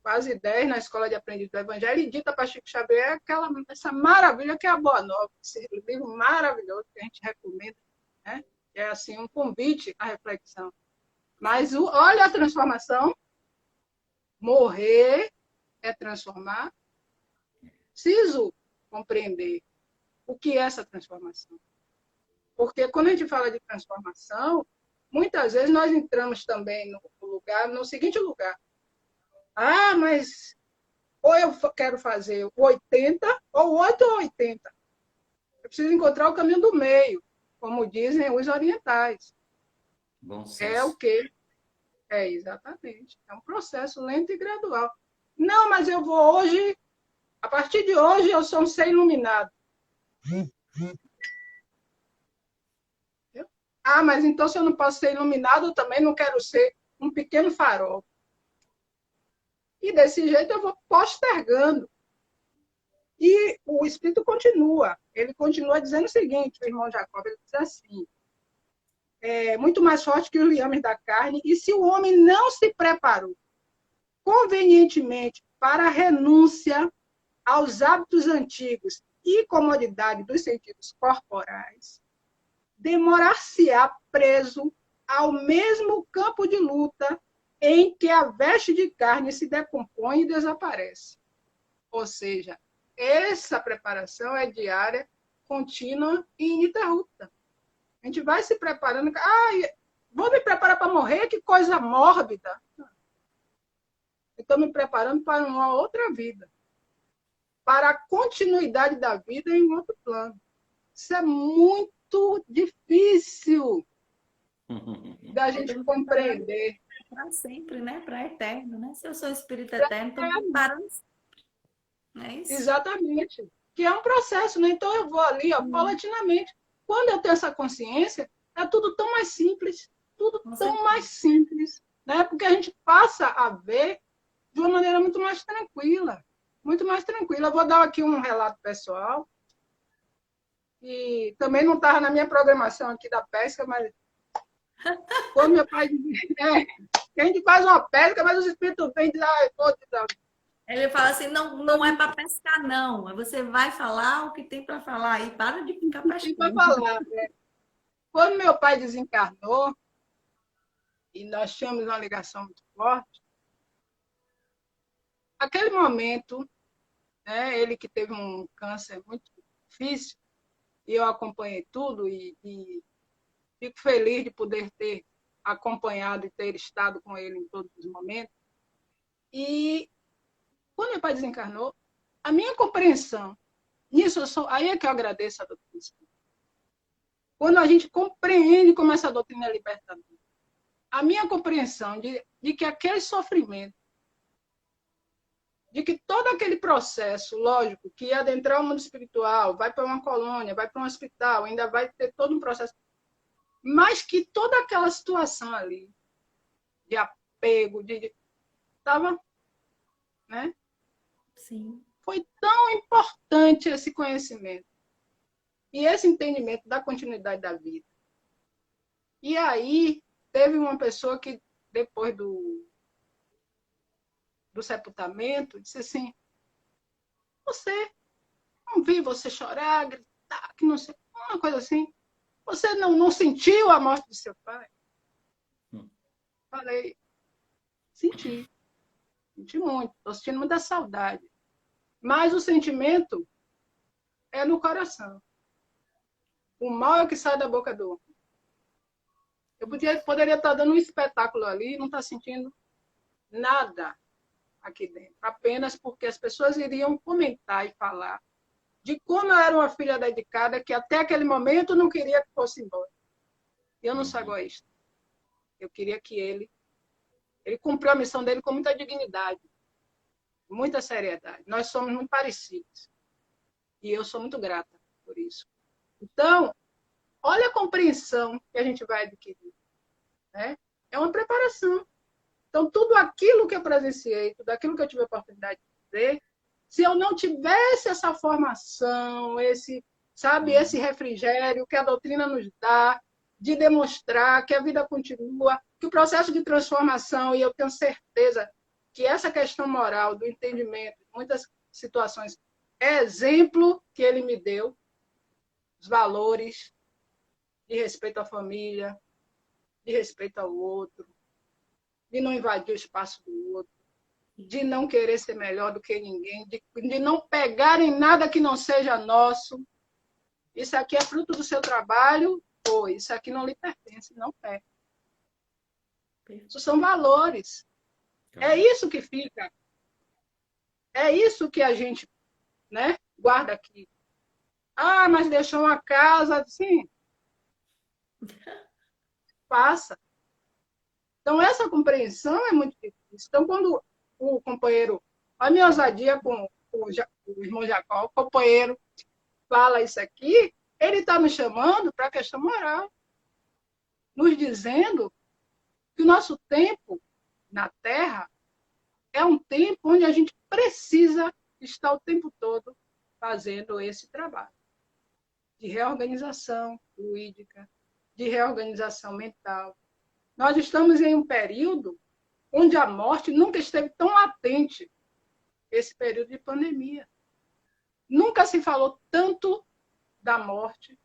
quase 10 na Escola de Aprendiz do Evangelho, e dita para Chico Xavier essa maravilha que é a Boa Nova, esse livro maravilhoso que a gente recomenda, né? É assim um convite à reflexão. Mas olha a transformação, morrer é transformar. Preciso compreender o que é essa transformação. Porque quando a gente fala de transformação, muitas vezes nós entramos também no seguinte lugar. Ah, mas ou eu quero fazer 80, ou 8 ou 80. Eu preciso encontrar o caminho do meio, como dizem os orientais. Bom É o senso. quê? É, exatamente. É um processo lento e gradual. Não, mas eu vou hoje, a partir de hoje, eu sou um ser iluminado. Ah, mas então se eu não posso ser iluminado, eu também não quero ser um pequeno farol. E desse jeito eu vou postergando. E o Espírito continua. Ele continua dizendo o seguinte, o irmão Jacob, ele diz assim, é muito mais forte que os liames da carne, e se o homem não se preparou convenientemente para a renúncia aos hábitos antigos e comodidade dos sentidos corporais, demorar-se-á preso ao mesmo campo de luta em que a veste de carne se decompõe e desaparece. Ou seja, essa preparação é diária, contínua e ininterrupta. A gente vai se preparando. Ah, vou me preparar para morrer? Que coisa mórbida. Estou me preparando para uma outra vida. Para a continuidade da vida em outro plano. Isso é muito difícil da gente compreender. Para sempre, né? Para eterno, né? Se eu sou espírito eterno, estou me preparando. Não é isso? Exatamente. Que é um processo, né? Então eu vou ali, ó, paulatinamente. Quando eu tenho essa consciência, é tudo tão mais simples, tudo tão mais simples, né? Porque a gente passa a ver de uma maneira muito mais tranquila, muito mais tranquila. Eu vou dar aqui um relato pessoal, e também não estava na minha programação aqui da pesca, mas quando meu pai a gente faz uma pesca, mas os espíritos vêm e dizem, Ele fala assim, não, não é para pescar, não. Você vai falar o que tem para falar e para de ficar pescando. para falar, né? Quando meu pai desencarnou, e nós tínhamos uma ligação muito forte, aquele momento, né, ele que teve um câncer muito difícil, e eu acompanhei tudo, e fico feliz de poder ter acompanhado e ter estado com ele em todos os momentos. E quando meu pai desencarnou, a minha compreensão, nisso aí é que eu agradeço a doutrina. Quando a gente compreende como essa doutrina é libertadora, a minha compreensão de que aquele sofrimento, de que todo aquele processo, lógico, que ia adentrar o mundo espiritual, vai para uma colônia, vai para um hospital, ainda vai ter todo um processo, mas que toda aquela situação ali, de apego, estava, né? Sim. Foi tão importante esse conhecimento e esse entendimento da continuidade da vida. E aí, teve uma pessoa que, depois do sepultamento, disse assim, você, não vi você chorar, gritar, que não sei, uma coisa assim. Você não sentiu a morte de seu pai? Falei, senti muito, estou sentindo muita saudade. Mas o sentimento é no coração. O mal é o que sai da boca do homem. Eu poderia estar dando um espetáculo ali e não estar sentindo nada aqui dentro. Apenas porque as pessoas iriam comentar e falar de como eu era uma filha dedicada que até aquele momento não queria que fosse embora. Eu não sou egoísta. Eu queria que ele cumpriu a missão dele com muita dignidade, muita seriedade. Nós somos muito parecidos. E eu sou muito grata por isso. Então, olha a compreensão que a gente vai adquirir. Né? É uma preparação. Então, tudo aquilo que eu presenciei, tudo aquilo que eu tive a oportunidade de ver, se eu não tivesse essa formação, esse refrigério que a doutrina nos dá, de demonstrar que a vida continua, que o processo de transformação, e eu tenho certeza que essa questão moral, do entendimento, muitas situações, é exemplo que ele me deu, os valores de respeito à família, de respeito ao outro, de não invadir o espaço do outro, de não querer ser melhor do que ninguém, de não pegar em nada que não seja nosso. Isso aqui é fruto do seu trabalho, ou isso aqui não lhe pertence, não é. Isso são valores. É isso que fica. É isso que a gente, né, guarda aqui. Ah, mas deixou uma casa, sim. Passa. Então, essa compreensão é muito difícil. Então, quando o companheiro, a minha ousadia com o irmão Jacó, o companheiro fala isso aqui, ele está nos chamando para a questão moral, nos dizendo que o nosso tempo na Terra é um tempo onde a gente precisa estar o tempo todo fazendo esse trabalho de reorganização fluídica, de reorganização mental. Nós estamos em um período onde a morte nunca esteve tão latente, esse período de pandemia. Nunca se falou tanto da morte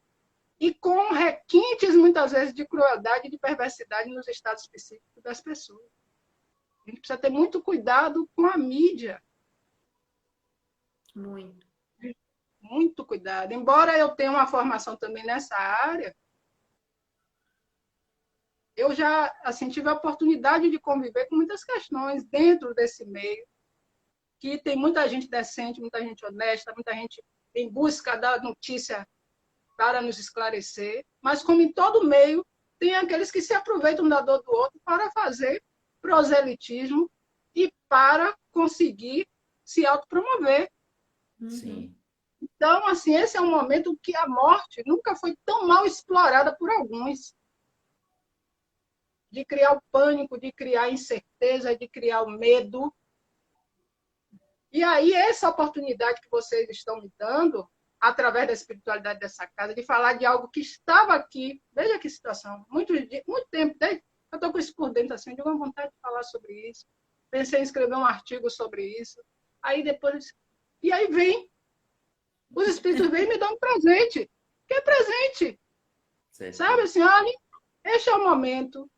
e com requintes, muitas vezes, de crueldade e de perversidade nos estados específicos das pessoas. A gente precisa ter muito cuidado com a mídia. Muito. Muito cuidado. Embora eu tenha uma formação também nessa área, eu já assim, tive a oportunidade de conviver com muitas questões dentro desse meio, que tem muita gente decente, muita gente honesta, muita gente em busca da notícia para nos esclarecer, mas como em todo meio, tem aqueles que se aproveitam da dor do outro para fazer proselitismo e para conseguir se autopromover. Sim. Então, assim, esse é um momento que a morte nunca foi tão mal explorada por alguns. De criar o pânico, de criar a incerteza, de criar o medo. E aí, essa oportunidade que vocês estão me dando, através da espiritualidade dessa casa, de falar de algo que estava aqui, veja que situação, muito tempo, desde, eu estou com isso por dentro, assim, eu tenho uma vontade de falar sobre isso. Pensei em escrever um artigo sobre isso. Aí depois. E aí vem. Os espíritos vêm e me dão um presente. Que é presente. Certo. Sabe assim, olha, este é o momento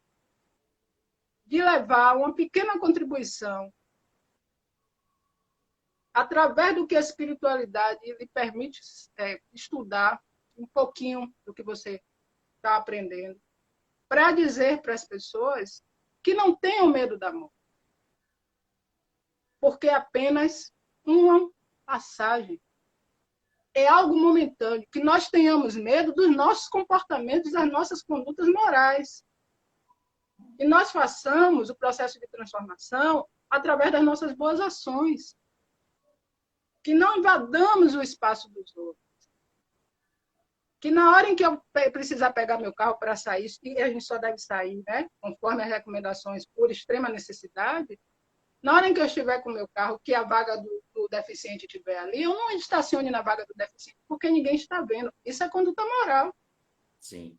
de levar uma pequena contribuição através do que a espiritualidade lhe permite estudar um pouquinho do que você está aprendendo, para dizer para as pessoas que não tenham medo da morte, porque é apenas uma passagem. É algo momentâneo, que nós tenhamos medo dos nossos comportamentos, das nossas condutas morais. E nós façamos o processo de transformação através das nossas boas ações. Que não invadamos o espaço dos outros. Que na hora em que eu precisar pegar meu carro para sair, e a gente só deve sair, né, conforme as recomendações, por extrema necessidade, na hora em que eu estiver com o meu carro, que a vaga do deficiente estiver ali, eu não estacione na vaga do deficiente, porque ninguém está vendo. Isso é conduta moral. Sim.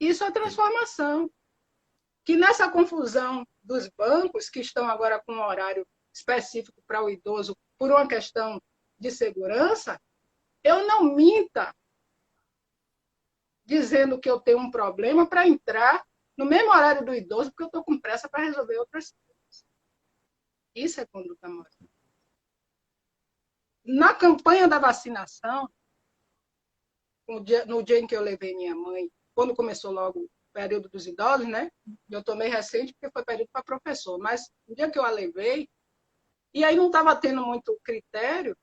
Isso é transformação. Que nessa confusão dos bancos, que estão agora com um horário específico para o idoso, por uma questão de segurança, eu não minta dizendo que eu tenho um problema para entrar no mesmo horário do idoso, porque eu estou com pressa para resolver outras coisas. Isso é conduta moral. Na campanha da vacinação, no dia em que eu levei minha mãe, quando começou logo o período dos idosos, né? Eu tomei recente porque foi período para professor, mas no dia que eu a levei, e aí não estava tendo muito critério,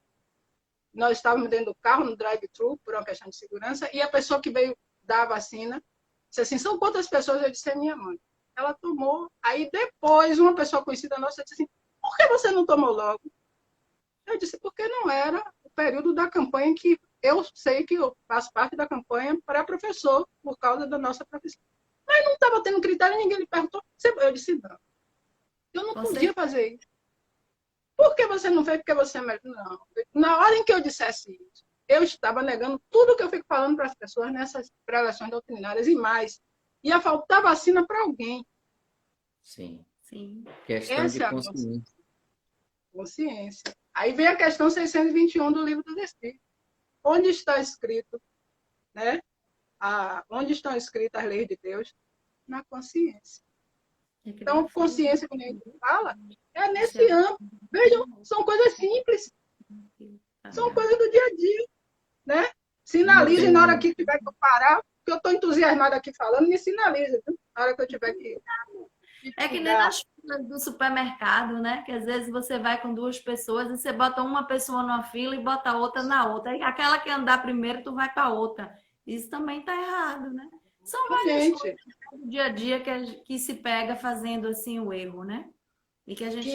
nós estávamos dentro do carro, no drive-thru, por uma questão de segurança, e a pessoa que veio dar a vacina disse assim, são quantas pessoas? Eu disse, é minha mãe. Ela tomou. Aí depois, uma pessoa conhecida nossa disse assim, por que você não tomou logo? Eu disse, porque não era o período da campanha que eu sei que eu faço parte da campanha para professor, por causa da nossa profissão. Mas não estava tendo critério, ninguém lhe perguntou. Eu disse, não. Eu não podia fazer isso. Por que você não fez? Porque você é melhor. Não. Na hora em que eu dissesse isso, eu estava negando tudo que eu fico falando para as pessoas nessas preleções doutrinárias e mais. Ia faltar vacina para alguém. Sim. Sim. Questão de Essa é a consciência. Consciência. Aí vem a questão 621 do Livro dos Espíritos. Onde está escrito, né? Onde estão escritas as leis de Deus? Na consciência. Então, consciência, quando a gente fala, é nesse âmbito. Vejam, são coisas simples, são coisas do dia a dia, né? Sinalize na hora que tiver que eu parar, porque eu estou entusiasmada aqui falando, me sinalize, viu? Na hora que eu tiver que... É que nem nas filas do supermercado, né? Que às vezes você vai com duas pessoas e você bota uma pessoa numa fila e bota outra na outra. Aí aquela que andar primeiro, tu vai para outra. Isso também tá errado, né? São várias coisas do dia a dia que se pega fazendo assim o erro, né? E que a gente...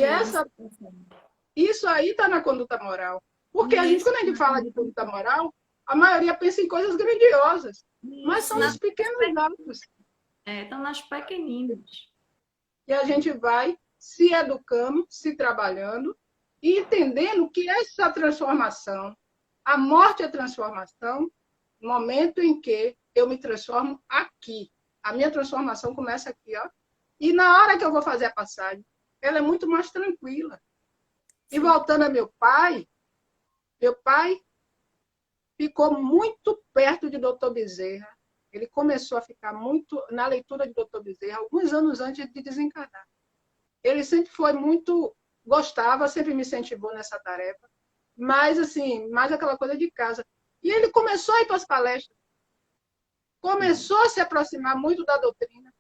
Isso aí está na conduta moral. Porque quando a gente fala de conduta moral, a maioria pensa em coisas grandiosas. Mas são os pequenos atos. Estão nas pequeninas. E a gente vai se educando, se trabalhando e entendendo que essa transformação, a morte é transformação, no momento em que eu me transformo aqui. A minha transformação começa aqui, ó. E na hora que eu vou fazer a passagem, ela é muito mais tranquila. E voltando a meu pai ficou muito perto de Dr. Bezerra. Ele começou a ficar muito na leitura de Dr. Bezerra, alguns anos antes de desencarnar. Ele sempre foi muito, gostava, sempre me incentivou nessa tarefa, mas assim, mais aquela coisa de casa. E ele começou a ir para as palestras, começou a se aproximar muito da doutrina.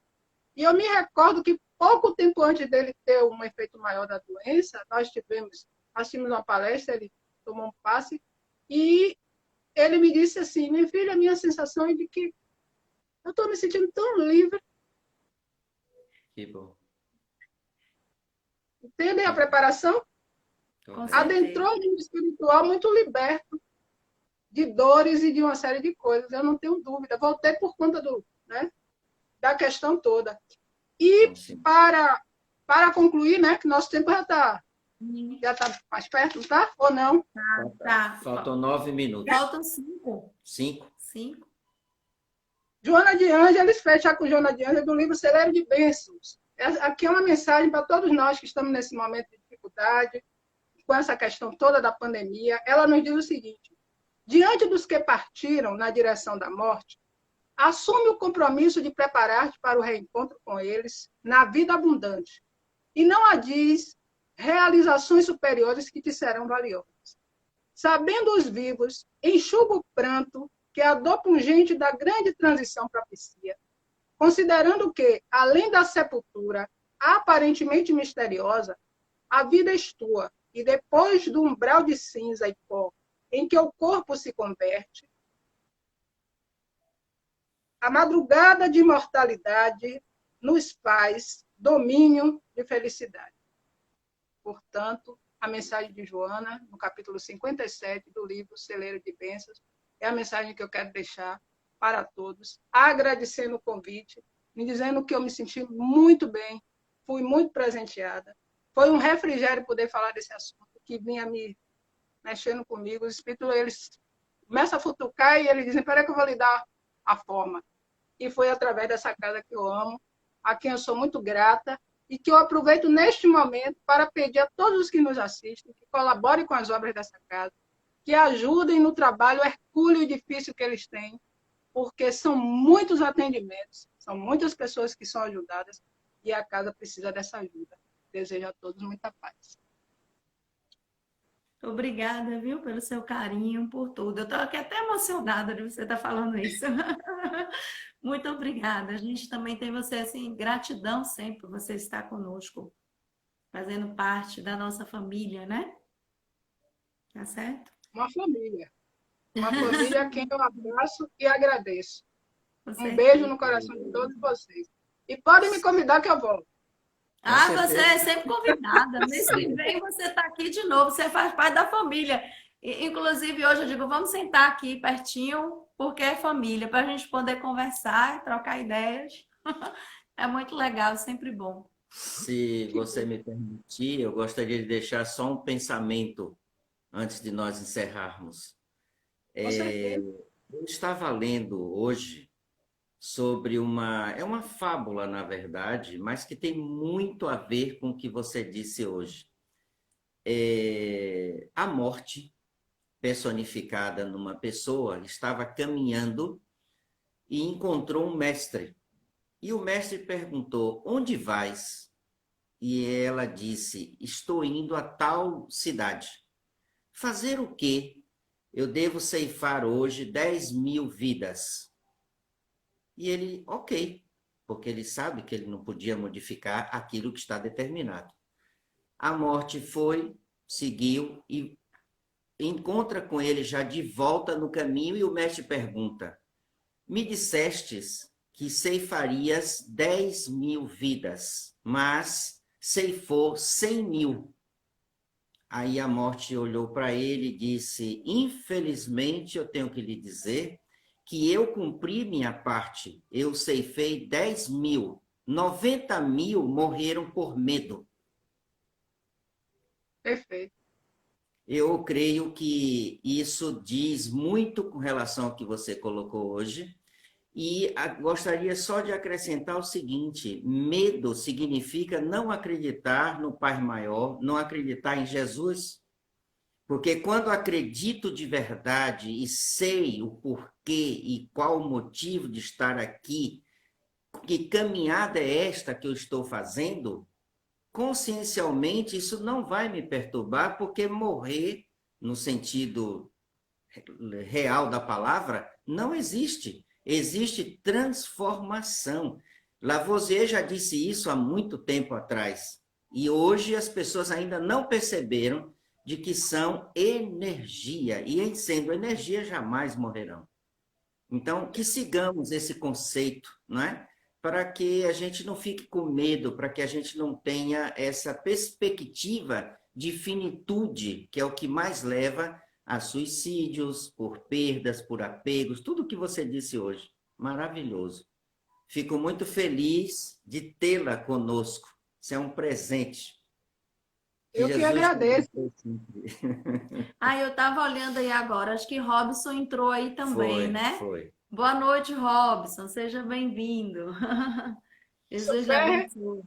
E eu me recordo que pouco tempo antes dele ter um efeito maior da doença, nós assistimos uma palestra, ele tomou um passe, e ele me disse assim, minha filha, a minha sensação é de que eu estou me sentindo tão livre. Que bom. Entendem a preparação? Adentrou no mundo espiritual muito liberto de dores e de uma série de coisas, eu não tenho dúvida. Voltei por conta da questão toda. E para concluir, né, que nosso tempo já está mais perto, tá? Ou não? Tá. Faltam 9 minutos. Faltam 5. 5? Joana de Ângeles, fecha com Joana de Ângeles, do livro Celeiro de Bênçãos. Aqui é uma mensagem para todos nós que estamos nesse momento de dificuldade, com essa questão toda da pandemia. Ela nos diz o seguinte: diante dos que partiram na direção da morte, assume o compromisso de preparar-te para o reencontro com eles na vida abundante. E não adies realizações superiores que te serão valiosas. Sabendo os vivos, enxuga o pranto que a dor pungente da grande transição propicia, considerando que, além da sepultura aparentemente misteriosa, a vida és tua, e depois do umbral de cinza e pó em que o corpo se converte, a madrugada de imortalidade nos faz domínio de felicidade. Portanto, a mensagem de Joana, no capítulo 57 do livro Celeiro de Bênçãos, é a mensagem que eu quero deixar para todos, agradecendo o convite, me dizendo que eu me senti muito bem, fui muito presenteada. Foi um refrigério poder falar desse assunto, que vinha me mexendo comigo. Os espíritos, eles começam a futucar e eles dizem, espera que eu vou lhe dar a forma. E foi através dessa casa que eu amo, a quem eu sou muito grata, e que eu aproveito neste momento para pedir a todos os que nos assistem, que colaborem com as obras dessa casa, que ajudem no trabalho hercúleo e difícil que eles têm, porque são muitos atendimentos, são muitas pessoas que são ajudadas, e a casa precisa dessa ajuda. Desejo a todos muita paz. Obrigada, viu, pelo seu carinho, por tudo. Eu estou aqui até emocionada de você estar falando isso. Muito obrigada. A gente também tem você, assim, gratidão sempre por você estar conosco, fazendo parte da nossa família, né? Tá certo? Uma família. Uma família a quem eu abraço e agradeço. Um beijo no coração de todos vocês. E podem me convidar que eu volto. Você é sempre convidada. Mês que vem você está aqui de novo. Você faz parte da família. Inclusive, hoje eu digo, vamos sentar aqui pertinho, porque é família, para a gente poder conversar, trocar ideias. É muito legal, sempre bom. Se você me permitir, eu gostaria de deixar só um pensamento antes de nós encerrarmos. Eu estava lendo hoje sobre é uma fábula, na verdade, mas que tem muito a ver com o que você disse hoje. a morte personificada numa pessoa estava caminhando e encontrou um mestre. E o mestre perguntou: onde vais? E ela disse: estou indo a tal cidade. Fazer o quê? Eu devo ceifar hoje 10.000 vidas. E ele, ok, porque ele sabe que ele não podia modificar aquilo que está determinado. A morte foi, seguiu e encontra com ele já de volta no caminho e o mestre pergunta: me dissestes que ceifarias 10.000 vidas, mas ceifou 100.000. Aí a morte olhou para ele e disse: infelizmente eu tenho que lhe dizer que eu cumpri minha parte, eu ceifei 10.000, 90.000 morreram por medo. Perfeito. Eu creio que isso diz muito com relação ao que você colocou hoje. E gostaria só de acrescentar o seguinte: medo significa não acreditar no Pai Maior, não acreditar em Jesus. Porque quando acredito de verdade e sei o porquê e qual o motivo de estar aqui, que caminhada é esta que eu estou fazendo, consciencialmente isso não vai me perturbar, porque morrer, no sentido real da palavra, não existe. Existe transformação. Lavoisier já disse isso há muito tempo atrás. E hoje as pessoas ainda não perceberam de que são energia. E em sendo energia, jamais morrerão. Então, que sigamos esse conceito, não é? Para que a gente não fique com medo, para que a gente não tenha essa perspectiva de finitude, que é o que mais leva a suicídios, por perdas, por apegos, tudo o que você disse hoje. Maravilhoso. Fico muito feliz de tê-la conosco. Isso é um presente. Eu que agradeço. Eu estava olhando aí agora, acho que Robson entrou aí também, né? Foi. Boa noite, Robson, seja bem-vindo. Jesus lhe Ferrer. abençoe.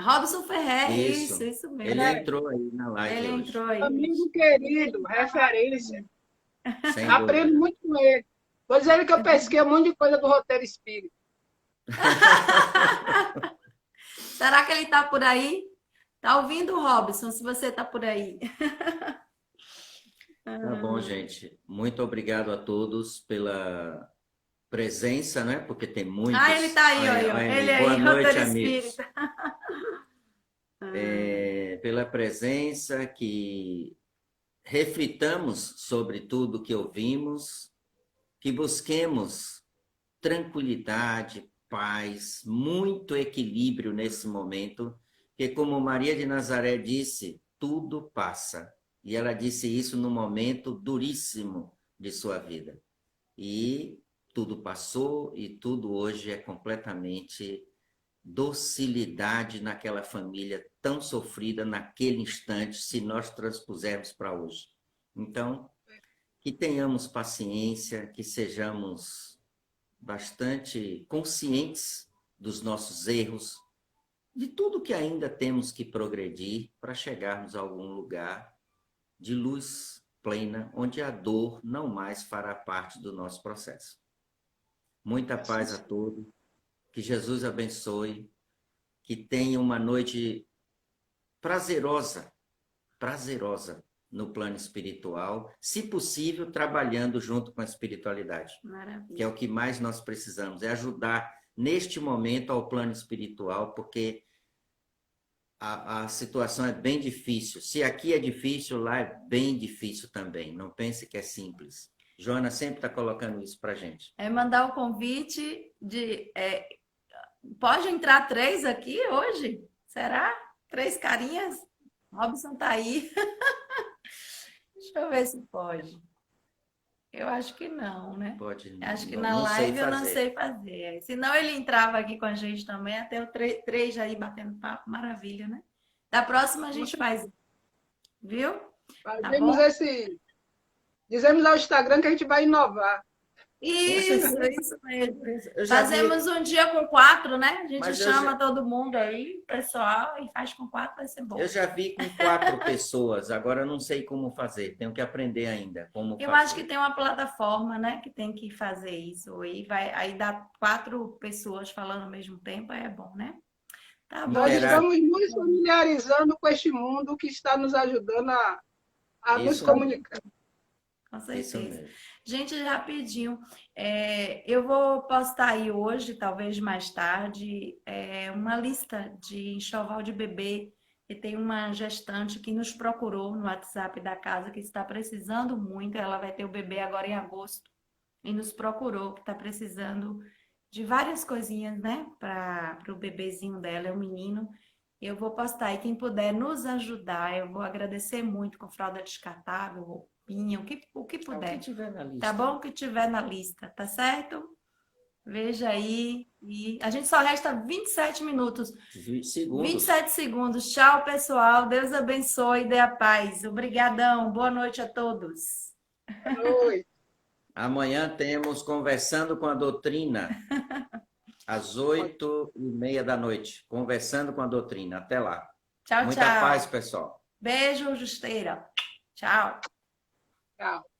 Robson Ferrer, Isso isso mesmo. Ele entrou aí na live Ele hoje. entrou aí. Amigo querido, referência. Sem Aprendo dúvida. muito com ele. Vou dizer que eu pesquei um monte de coisa do roteiro espírita. Será que ele está por aí? Tá ouvindo, Robson, se você está por aí? Tá bom, gente. Muito obrigado a todos pela presença, né? Porque tem muitos. Ele está aí, olha. Ele Boa aí, noite, roteiro amigos. espírita. Pela presença, que reflitamos sobre tudo que ouvimos, que busquemos tranquilidade, paz, muito equilíbrio nesse momento, porque como Maria de Nazaré disse, tudo passa. E ela disse isso num momento duríssimo de sua vida. E tudo passou e tudo hoje é completamente docilidade naquela família tão sofrida naquele instante, se nós transpusermos para hoje. Então, que tenhamos paciência, que sejamos bastante conscientes dos nossos erros, de tudo que ainda temos que progredir para chegarmos a algum lugar de luz plena, onde a dor não mais fará parte do nosso processo. Muita paz a todos, que Jesus abençoe, que tenha uma noite prazerosa no plano espiritual, se possível, trabalhando junto com a espiritualidade. Maravilha. Que é o que mais nós precisamos, é ajudar neste momento ao plano espiritual, porque a situação é bem difícil. Se aqui é difícil, lá é bem difícil também. Não pense que é simples. Joana sempre está colocando isso para a gente. Mandar o convite de... pode entrar 3 aqui hoje? Será? 3 carinhas? Robson tá aí. Deixa eu ver se pode. Eu acho que não, né? Pode. Acho que não, na não live sei eu não fazer. sei fazer. Senão ele entrava aqui com a gente também, até o 3 aí batendo papo, maravilha, né? Da próxima a gente faz, viu? Fazemos esse... Dizemos ao Instagram que a gente vai inovar. Isso mesmo. Eu já vi, Fazemos um dia com 4, né? A gente Mas eu chama todo mundo aí, pessoal, e faz com 4, vai ser bom. eu já vi com 4 pessoas, agora eu não sei como fazer, tenho que aprender ainda como Eu fazer. acho que tem uma plataforma, né, que tem que fazer isso. Aí dá 4 pessoas falando ao mesmo tempo, aí é bom, né? Tá bom, Nós gente. estamos nos familiarizando com este mundo que está nos ajudando a nos Isso comunicar. Com Isso certeza. mesmo. Gente, rapidinho, eu vou postar aí hoje, talvez mais tarde, uma lista de enxoval de bebê. E tem uma gestante que nos procurou no WhatsApp da casa que está precisando muito. Ela vai ter o bebê agora em agosto. E nos procurou, que está precisando de várias coisinhas, né? Para o bebezinho dela, é um menino. Eu vou postar aí. Quem puder nos ajudar, eu vou agradecer muito com fralda descartável, roupinha, o que O que puder. tiver na lista. Tá bom? O que tiver na lista, tá certo? Veja aí. E a gente só resta 27 minutos. Segundos. 27 segundos. Tchau, pessoal. Deus abençoe e dê a paz. Obrigadão. Boa noite a todos. Oi. Amanhã temos Conversando com a Doutrina, às 8h30 da noite. Conversando com a Doutrina. Até lá. Tchau, Muita tchau. paz, pessoal. Beijo, Justeira. Tchau. Tchau.